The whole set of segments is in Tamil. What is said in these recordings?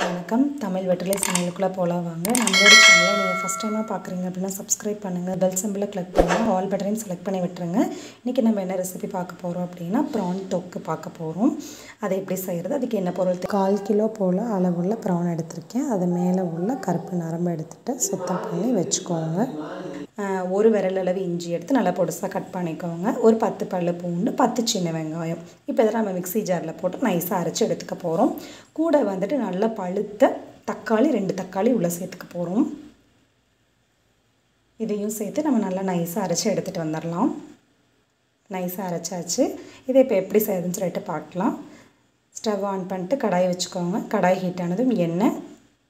வணக்கம் தமிழ் வெற்றிலை சமையலுக்குள்ள போலாம் வாங்க. நம்மளோட சேனலை நீங்கள் ஃபஸ்ட் டைமாக பார்க்குறீங்க அப்படின்னா சப்ஸ்கிரைப் பண்ணுங்கள், பெல் சிம்பிளை கிளிக் பண்ணுங்கள், ஆல் பட்டனையும் செலக்ட் பண்ணி விட்டுருங்க. இன்றைக்கி நம்ம என்ன ரெசிபி பார்க்க போகிறோம் அப்படின்னா ப்ரான் தொக்கு பார்க்க போகிறோம். அதை எப்படி செய்கிறது, அதுக்கு என்ன பொருள் 1/4 கிலோ போல் அளவுள்ள ப்ரான் எடுத்திருக்கேன். அது மேலே உள்ள கருப்பு நரம்பு எடுத்துகிட்டு சுத்தம் பண்ணி வச்சுக்கோங்க. ஒரு விரல் அளவு இஞ்சி எடுத்து நல்லா பொடுசாக கட் பண்ணிக்கோங்க. ஒரு 10 பல்லு பூண்டு, 10 சின்ன வெங்காயம். இப்போ இதெல்லாம் நம்ம மிக்ஸி ஜாரில் போட்டு நைஸாக அரைச்சி எடுத்துக்க போகிறோம். கூட வந்துட்டு நல்லா பழுத்த தக்காளி 2 தக்காளி உள்ளே சேர்த்துக்க போகிறோம். இதையும் சேர்த்து நம்ம நல்லா நைஸாக அரைச்சி எடுத்துகிட்டு வந்துடலாம். நைஸாக அரைச்சாச்சு. இதை இப்போ எப்படி செய்யுதுன்னு சொல்லிட்டு பார்க்கலாம். ஸ்டவ் ஆன் பண்ணிட்டு கடாயை வச்சுக்கோங்க. கடாய் ஹீட் ஆனதும் எண்ணெய்,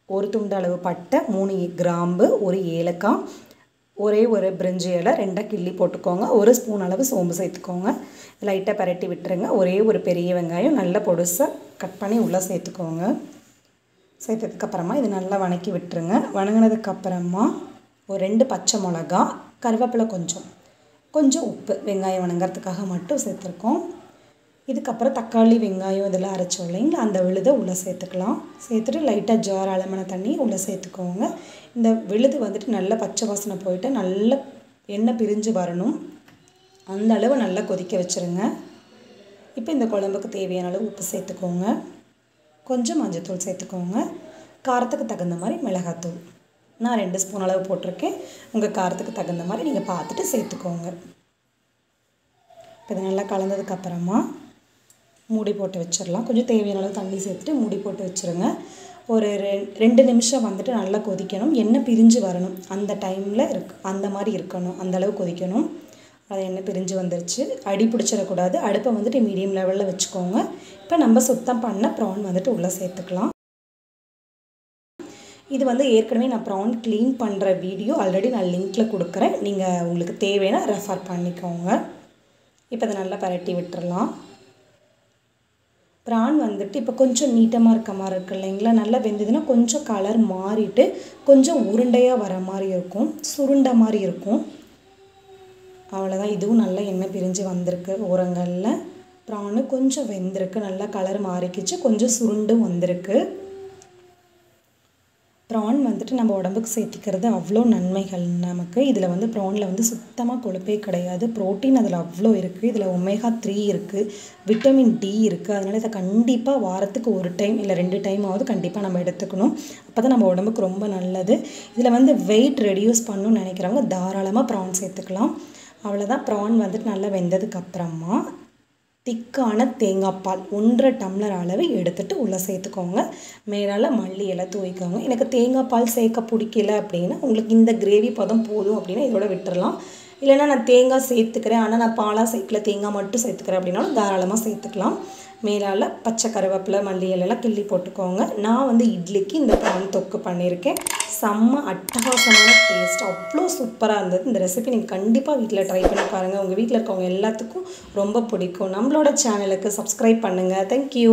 ஒரு துண்டு அளவு பட்டை, 3 கிராம்பு, ஒரு ஏலக்காய், ஒரே ஒரு பிரிஞ்சி இலை 2 கிள்ளி போட்டுக்கோங்க. 1 ஸ்பூன் அளவு சோம்பு சேர்த்துக்கோங்க. லைட்டாக பரட்டி விட்டுருங்க. ஒரே ஒரு பெரிய வெங்காயம் நல்லா பொடுசாக கட் பண்ணி உள்ளே சேர்த்துக்கோங்க. சேர்த்ததுக்கப்புறமா இது நல்லா வணக்கி விட்டுருங்க. வணங்கினதுக்கப்புறமா ஒரு 2 பச்சை மிளகா, கருவேப்பிலை கொஞ்சம் உப்பு, வெங்காயம் வணங்கிறதுக்காக மட்டும் சேர்த்துருக்கோம். இதுக்கப்புறம் தக்காளி வெங்காயம் இதெல்லாம் அரைச்சோம் இல்லைங்களா, அந்த விழுதை உள்ளே சேர்த்துக்கலாம். சேர்த்துட்டு லைட்டாக ஜார் அளமான தண்ணி உள்ளே சேர்த்துக்கோங்க. இந்த விழுது வந்துட்டு நல்லா பச்சை வாசனை போயிட்டு நல்ல எண்ணெய் பிரிஞ்சு வரணும். அந்த அளவு நல்லா கொதிக்க வச்சுருங்க. இப்போ இந்த குழம்புக்கு தேவையான அளவு உப்பு சேர்த்துக்கோங்க. கொஞ்சம் மஞ்சத்தூள் சேர்த்துக்கோங்க. காரத்துக்கு தகுந்த மாதிரி மிளகாத்தூள் நான் 2 ஸ்பூன் அளவு போட்டிருக்கேன். உங்கள் காரத்துக்கு தகுந்த மாதிரி நீங்கள் பார்த்துட்டு சேர்த்துக்கோங்க. இப்போ இது நல்லா கலந்ததுக்கப்புறமா மூடி போட்டு வச்சிடலாம். கொஞ்சம் தேவையான அளவு தண்ணி சேர்த்துட்டு மூடி போட்டு வச்சுருங்க. ஒரு 2 நிமிஷம் வந்துட்டு நல்லா கொதிக்கணும். எண்ணெய் பிரிஞ்சு வரணும். அந்த டைமில் அந்த மாதிரி இருக்கணும். அந்தளவு கொதிக்கணும். அது எண்ணெய் பிரிஞ்சு வந்துருச்சு. அடி பிடிச்சிடக்கூடாது. அடுப்பை வந்துட்டு மீடியம் லெவலில் வச்சுக்கோங்க. இப்போ நம்ம சுத்தம் பண்ண ப்ரான் வந்துட்டு உள்ளே சேர்த்துக்கலாம். இது வந்து ஏற்கனவே நான் ப்ரான் க்ளீன் பண்ணுற வீடியோ ஆல்ரெடி நான் லிங்க்கில் கொடுக்குறேன். நீங்கள் உங்களுக்கு தேவைன்னா ரெஃபர் பண்ணிக்கோங்க. இப்போ அதை நல்லா பரட்டி விட்டுறலாம். ப்ரான் வந்துட்டு இப்போ கொஞ்சம் நீட்டமாக இருக்க மாதிரி இருக்குது இல்லைங்களா, நல்லா வெந்ததுன்னா கொஞ்சம் கலர் மாறிட்டு கொஞ்சம் உருண்டையாக வர மாதிரி இருக்கும், சுருண்டை மாதிரி இருக்கும். அவ்வளோதான். இதுவும் நல்லா எண்ணெய் பிரிஞ்சு வந்திருக்கு. ஓரங்களில் ப்ரானு கொஞ்சம் வெந்திருக்கு, நல்லா கலர் மாறிக்கிச்சு, கொஞ்சம் சுருண்டும் வந்திருக்கு. ப்ரான் வந்துட்டு நம்ம உடம்புக்கு சேர்த்திக்கிறது அவ்வளோ நன்மைகள் நமக்கு. இதில் வந்து ப்ரானில் வந்து சுத்தமாக கொழுப்பே கிடையாது. ப்ரோட்டீன் அதில் அவ்வளோ இருக்குது. இதில் ஒமேகா 3 இருக்குது, விட்டமின் டி இருக்குது. அதனால் இதை கண்டிப்பாக வாரத்துக்கு 1 டைம் இல்லை 2 டைமாவது கண்டிப்பாக நம்ம எடுத்துக்கணும். அப்போ தான் நம்ம உடம்புக்கு ரொம்ப நல்லது. இதில் வந்து வெயிட் ரெடியூஸ் பண்ணணும்னு நினைக்கிறவங்க தாராளமாக ப்ரான் சேர்த்துக்கலாம். அவ்வளோதான். ப்ரான் வந்துட்டு நல்லா வெந்ததுக்கப்புறமா திக்கான தேங்காய் பால் 1.5 டம்ளர் அளவு எடுத்துகிட்டு உள்ளே சேர்த்துக்கோங்க. மேலால் மல்லி இலை தூவிக்கோங்க. எனக்கு தேங்காய் பால் சேர்க்க பிடிக்கல அப்படின்னா உங்களுக்கு இந்த கிரேவி பதம் போதும் அப்படின்னா இதோட விட்டுறலாம். இல்லைன்னா நான் தேங்காய் சேர்த்துக்கிறேன் ஆனால் நான் பாலாக சேர்க்கல, தேங்காய் மட்டும் சேர்த்துக்கிறேன் அப்படின்னாலும் தாராளமாக சேர்த்துக்கலாம். மேலால் பச்சை கருவேப்பிலை மல்லி இலையெல்லாம் கிள்ளி போட்டுக்கோங்க. நான் வந்து இட்லிக்கு இந்த ப்ரான் தொக்கு பண்ணியிருக்கேன். செம்ம அட்டகாசமான டேஸ்ட், அவ்வளோ சூப்பராக இருந்தது. இந்த ரெசிபி நீங்கள் கண்டிப்பாக வீட்டில் ட்ரை பண்ணி பாருங்கள். உங்கள் வீட்டில் இருக்கவங்க எல்லாத்துக்கும் ரொம்ப பிடிக்கும். நம்மளோட சேனலுக்கு சப்ஸ்கிரைப் பண்ணுங்கள். தேங்க்யூ.